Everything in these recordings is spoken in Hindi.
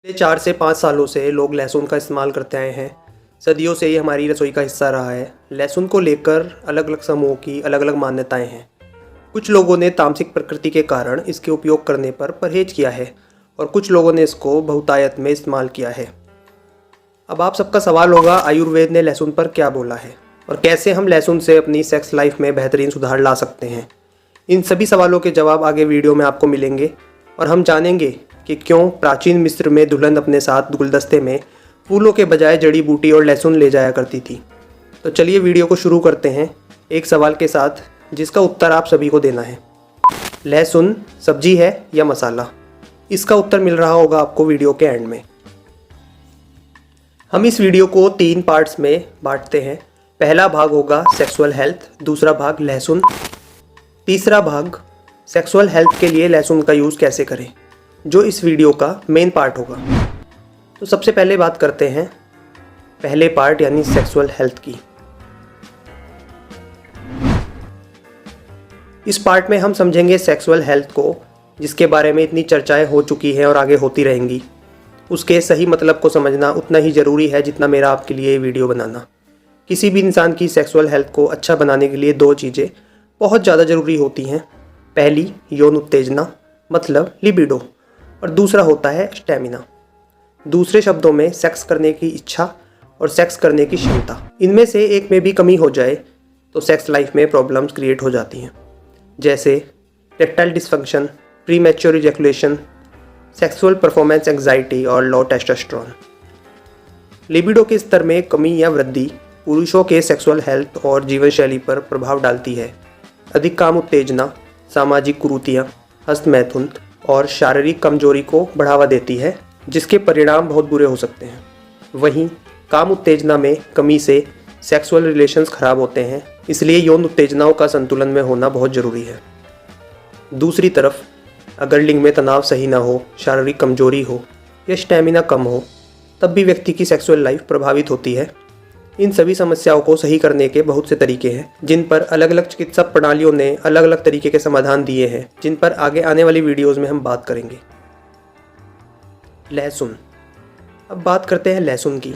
पिछले 4 से 5 सालों से लोग लहसुन का इस्तेमाल करते आए हैं। सदियों से ये हमारी रसोई का हिस्सा रहा है। लहसुन को लेकर अलग अलग समूहों की अलग अलग मान्यताएं हैं। कुछ लोगों ने तामसिक प्रकृति के कारण इसके उपयोग करने पर परहेज किया है और कुछ लोगों ने इसको बहुतायत में इस्तेमाल किया है। अब आप सबका सवाल होगा, आयुर्वेद ने लहसुन पर क्या बोला है और कैसे हम लहसुन से अपनी सेक्स लाइफ में बेहतरीन सुधार ला सकते हैं। इन सभी सवालों के जवाब आगे वीडियो में आपको मिलेंगे और हम जानेंगे कि क्यों प्राचीन मिस्र में दुल्हन अपने साथ गुलदस्ते में फूलों के बजाय जड़ी बूटी और लहसुन ले जाया करती थी। तो चलिए वीडियो को शुरू करते हैं एक सवाल के साथ, जिसका उत्तर आप सभी को देना है। लहसुन सब्जी है या मसाला? इसका उत्तर मिल रहा होगा आपको वीडियो के एंड में। हम इस वीडियो को 3 पार्ट्स में बांटते हैं। पहला भाग होगा सेक्सुअल हेल्थ, दूसरा भाग लहसुन, तीसरा भाग सेक्सुअल हेल्थ के लिए लहसुन का यूज़ कैसे करें, जो इस वीडियो का मेन पार्ट होगा। तो सबसे पहले बात करते हैं पहले पार्ट यानी सेक्सुअल हेल्थ की। इस पार्ट में हम समझेंगे सेक्सुअल हेल्थ को, जिसके बारे में इतनी चर्चाएं हो चुकी हैं और आगे होती रहेंगी। उसके सही मतलब को समझना उतना ही ज़रूरी है जितना मेरा आपके लिए ये वीडियो बनाना। किसी भी इंसान की सेक्सुअल हेल्थ को अच्छा बनाने के लिए 2 चीज़ें बहुत ज़्यादा ज़रूरी होती हैं। पहली यौन उत्तेजना मतलब लिबिडो, और दूसरा होता है स्टैमिना। दूसरे शब्दों में सेक्स करने की इच्छा और सेक्स करने की क्षमता। इनमें से एक में भी कमी हो जाए तो सेक्स लाइफ में प्रॉब्लम्स क्रिएट हो जाती हैं, जैसे erectile dysfunction, premature ejaculation, sexual performance anxiety और लो टेस्टोस्टेरोन। लिबिडो के स्तर में कमी या वृद्धि पुरुषों के सेक्सुअल हेल्थ और जीवन शैली पर प्रभाव डालती है। अधिक काम उत्तेजना सामाजिक कुरीतियाँ, हस्तमैथुन और शारीरिक कमजोरी को बढ़ावा देती है, जिसके परिणाम बहुत बुरे हो सकते हैं। वहीं काम उत्तेजना में कमी से सेक्सुअल रिलेशंस खराब होते हैं, इसलिए यौन उत्तेजनाओं का संतुलन में होना बहुत ज़रूरी है। दूसरी तरफ अगर लिंग में तनाव सही ना हो, शारीरिक कमजोरी हो या स्टैमिना कम हो, तब भी व्यक्ति की सेक्सुअल लाइफ प्रभावित होती है। इन सभी समस्याओं को सही करने के बहुत से तरीके हैं, जिन पर अलग अलग चिकित्सा प्रणालियों ने अलग अलग तरीके के समाधान दिए हैं, जिन पर आगे आने वाली वीडियोज़ में हम बात करेंगे। लहसुन। अब बात करते हैं लहसुन की।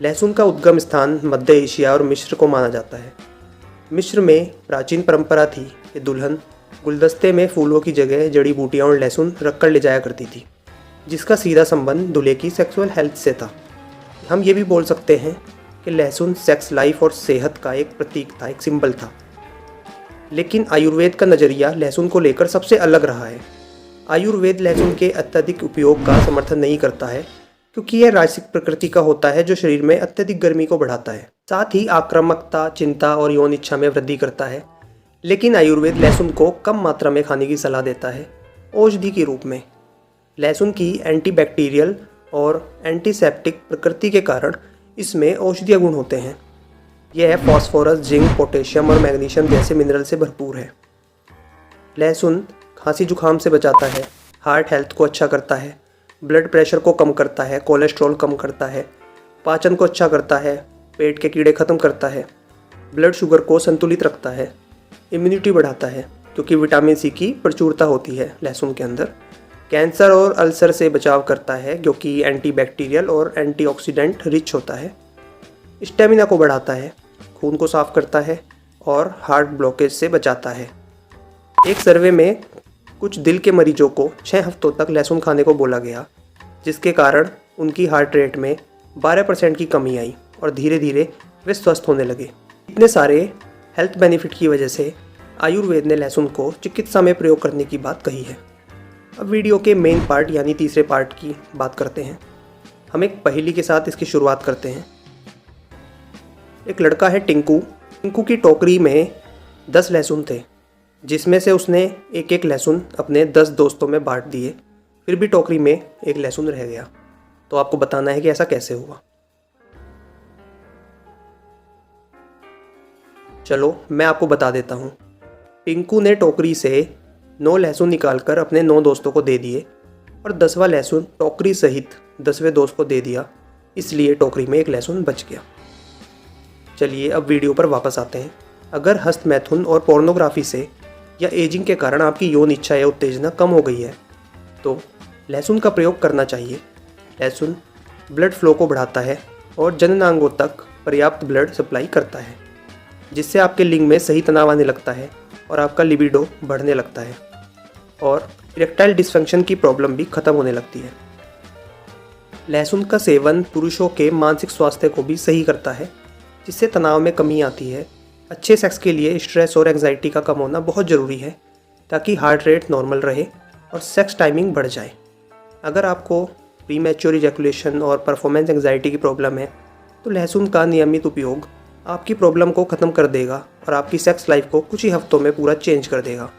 लहसुन का उद्गम स्थान मध्य एशिया और मिस्र को माना जाता है। मिस्र में प्राचीन परंपरा थी कि दुल्हन गुलदस्ते में फूलों की जगह जड़ी बूटियां और लहसुन रखकर ले जाया करती थी, जिसका सीधा संबंध दूल्हे की सेक्सुअल हेल्थ से था। हम ये भी बोल सकते हैं कि लहसुन सेक्स लाइफ और सेहत का एक प्रतीक था, एक सिंबल था। लेकिन आयुर्वेद का नज़रिया लहसुन को लेकर सबसे अलग रहा है। आयुर्वेद लहसुन के अत्यधिक उपयोग का समर्थन नहीं करता है, क्योंकि यह रासायनिक प्रकृति का होता है जो शरीर में अत्यधिक गर्मी को बढ़ाता है, साथ ही आक्रामकता, चिंता और यौन इच्छा में वृद्धि करता है। लेकिन आयुर्वेद लहसुन को कम मात्रा में खाने की सलाह देता है, औषधि के रूप में। लहसुन की एंटीबैक्टीरियल और एंटीसेप्टिक प्रकृति के कारण इसमें औषधीय गुण होते हैं। यह फास्फोरस, जिंक, पोटेशियम और मैग्नीशियम जैसे मिनरल से भरपूर है। लहसुन खांसी जुकाम से बचाता है, हार्ट हेल्थ को अच्छा करता है, ब्लड प्रेशर को कम करता है, कोलेस्ट्रॉल कम करता है, पाचन को अच्छा करता है, पेट के कीड़े खत्म करता है, ब्लड शुगर को संतुलित रखता है, इम्यूनिटी बढ़ाता है क्योंकि विटामिन सी की प्रचुरता होती है लहसुन के अंदर, कैंसर और अल्सर से बचाव करता है क्योंकि एंटीबैक्टीरियल और एंटीऑक्सीडेंट रिच होता है, स्टेमिना को बढ़ाता है, खून को साफ करता है और हार्ट ब्लॉकेज से बचाता है। एक सर्वे में कुछ दिल के मरीजों को 6 हफ्तों तक लहसुन खाने को बोला गया, जिसके कारण उनकी हार्ट रेट में 12% की कमी आई और धीरे धीरे वे स्वस्थ होने लगे। इतने सारे हेल्थ बेनिफिट की वजह से आयुर्वेद ने लहसुन को चिकित्सा में प्रयोग करने की बात कही है। अब वीडियो के मेन पार्ट यानी तीसरे पार्ट की बात करते हैं। हम एक पहेली के साथ इसकी शुरुआत करते हैं। एक लड़का है टिंकू। टिंकू की टोकरी में 10 लहसुन थे, जिसमें से उसने एक एक लहसुन अपने 10 दोस्तों में बांट दिए। फिर भी टोकरी में एक लहसुन रह गया। तो आपको बताना है कि ऐसा कैसे हुआ। चलो मैं आपको बता देता हूँ। टिंकू ने टोकरी से 9 लहसुन निकालकर अपने 9 दोस्तों को दे दिए और 10वां लहसुन टोकरी सहित 10वें दोस्त को दे दिया, इसलिए टोकरी में एक लहसुन बच गया। चलिए अब वीडियो पर वापस आते हैं। अगर हस्तमैथुन और पोर्नोग्राफी से या एजिंग के कारण आपकी यौन इच्छा या उत्तेजना कम हो गई है तो लहसुन का प्रयोग करना चाहिए। लहसुन ब्लड फ्लो को बढ़ाता है और जननांगों तक पर्याप्त ब्लड सप्लाई करता है, जिससे आपके लिंग में सही तनाव आने लगता है और आपका लिबिडो बढ़ने लगता है और इरेक्टाइल डिसफंक्शन की प्रॉब्लम भी खत्म होने लगती है। लहसुन का सेवन पुरुषों के मानसिक स्वास्थ्य को भी सही करता है, जिससे तनाव में कमी आती है। अच्छे सेक्स के लिए स्ट्रेस और एंग्जाइटी का कम होना बहुत ज़रूरी है, ताकि हार्ट रेट नॉर्मल रहे और सेक्स टाइमिंग बढ़ जाए। अगर आपको प्रीमैच्योर इजैकुलेशन और परफॉर्मेंस एंग्जाइटी की प्रॉब्लम है, तो लहसुन का नियमित उपयोग आपकी प्रॉब्लम को ख़त्म कर देगा और आपकी सेक्स लाइफ को कुछ ही हफ्तों में पूरा चेंज कर देगा।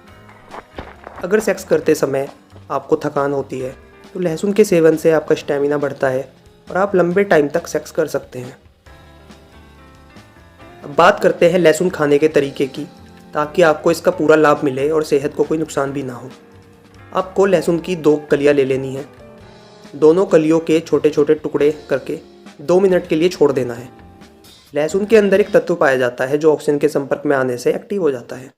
अगर सेक्स करते समय आपको थकान होती है, तो लहसुन के सेवन से आपका स्टैमिना बढ़ता है और आप लंबे टाइम तक सेक्स कर सकते हैं। अब बात करते हैं लहसुन खाने के तरीके की, ताकि आपको इसका पूरा लाभ मिले और सेहत को कोई नुकसान भी ना हो। आपको लहसुन की 2 कलियां ले लेनी है। दोनों कलियों के छोटे छोटे टुकड़े करके 2 मिनट के लिए छोड़ देना है। लहसुन के अंदर एक तत्व पाया जाता है जो ऑक्सीजन के संपर्क में आने से एक्टिव हो जाता है।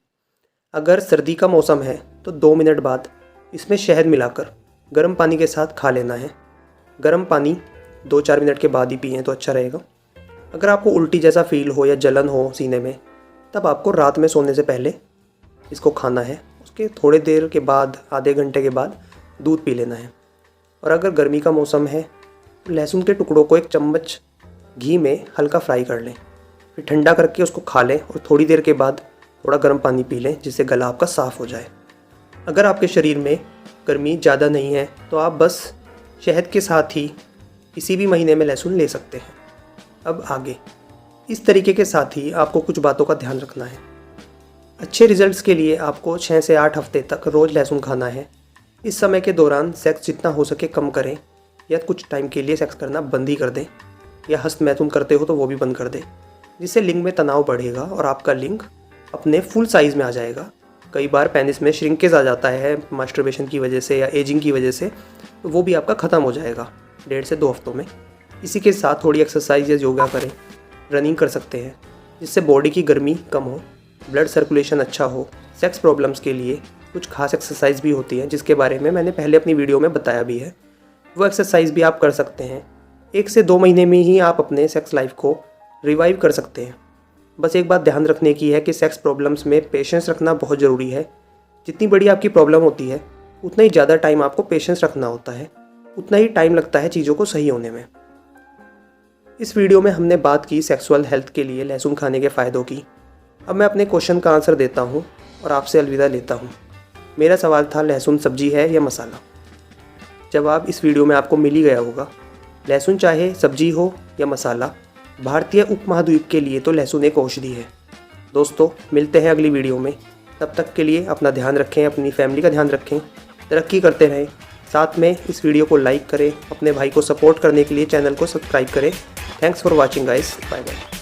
अगर सर्दी का मौसम है तो 2 मिनट बाद इसमें शहद मिलाकर गर्म पानी के साथ खा लेना है। गर्म पानी 2-4 मिनट के बाद ही पिएं तो अच्छा रहेगा। अगर आपको उल्टी जैसा फील हो या जलन हो सीने में, तब आपको रात में सोने से पहले इसको खाना है। उसके थोड़ी देर के बाद, आधे घंटे के बाद दूध पी लेना है। और अगर गर्मी का मौसम है तो लहसुन के टुकड़ों को 1 चम्मच घी में हल्का फ्राई कर लें, फिर ठंडा करके उसको खा लें और थोड़ी देर के बाद थोड़ा गर्म पानी पी लें, जिससे गला आपका साफ़ हो जाए। अगर आपके शरीर में गर्मी ज़्यादा नहीं है तो आप बस शहद के साथ ही किसी भी महीने में लहसुन ले सकते हैं। अब आगे इस तरीके के साथ ही आपको कुछ बातों का ध्यान रखना है। अच्छे रिजल्ट्स के लिए आपको 6 से 8 हफ्ते तक रोज़ लहसुन खाना है। इस समय के दौरान सेक्स जितना हो सके कम करें, या कुछ टाइम के लिए सेक्स करना बंद ही कर दें, या हस्तमैथुन करते हो तो वो भी बंद कर दें, जिससे लिंग में तनाव बढ़ेगा और आपका लिंग अपने फुल साइज़ में आ जाएगा। कई बार पेनिस में श्रिंकेज आ जाता है मास्टरबेशन की वजह से या एजिंग की वजह से, तो वो भी आपका ख़त्म हो जाएगा 1.5 से 2 हफ्तों में। इसी के साथ थोड़ी एक्सरसाइज या योगा करें, रनिंग कर सकते हैं, जिससे बॉडी की गर्मी कम हो, ब्लड सर्कुलेशन अच्छा हो। सेक्स प्रॉब्लम्स के लिए कुछ खास एक्सरसाइज भी होती हैं, जिसके बारे में मैंने पहले अपनी वीडियो में बताया भी है। वो एक्सरसाइज भी आप कर सकते हैं। 1 से 2 महीने में ही आप अपने सेक्स लाइफ को रिवाइव कर सकते हैं। बस एक बात ध्यान रखने की है कि सेक्स प्रॉब्लम्स में पेशेंस रखना बहुत ज़रूरी है। जितनी बड़ी आपकी प्रॉब्लम होती है, उतना ही ज़्यादा टाइम आपको पेशेंस रखना होता है, उतना ही टाइम लगता है चीज़ों को सही होने में। इस वीडियो में हमने बात की सेक्सुअल हेल्थ के लिए लहसुन खाने के फ़ायदों की। अब मैं अपने क्वेश्चन का आंसर देता हूँ और आपसे अलविदा लेता हूँ। मेरा सवाल था, लहसुन सब्जी है या मसाला? जवाब इस वीडियो में आपको मिल ही गया होगा। लहसुन चाहे सब्जी हो या मसाला, भारतीय उपमहाद्वीप के लिए तो लहसुन एक औषधि है। दोस्तों, मिलते हैं अगली वीडियो में। तब तक के लिए अपना ध्यान रखें, अपनी फैमिली का ध्यान रखें, तरक्की करते रहें। साथ में इस वीडियो को लाइक करें, अपने भाई को सपोर्ट करने के लिए चैनल को सब्सक्राइब करें। Thanks for watching guys, bye bye.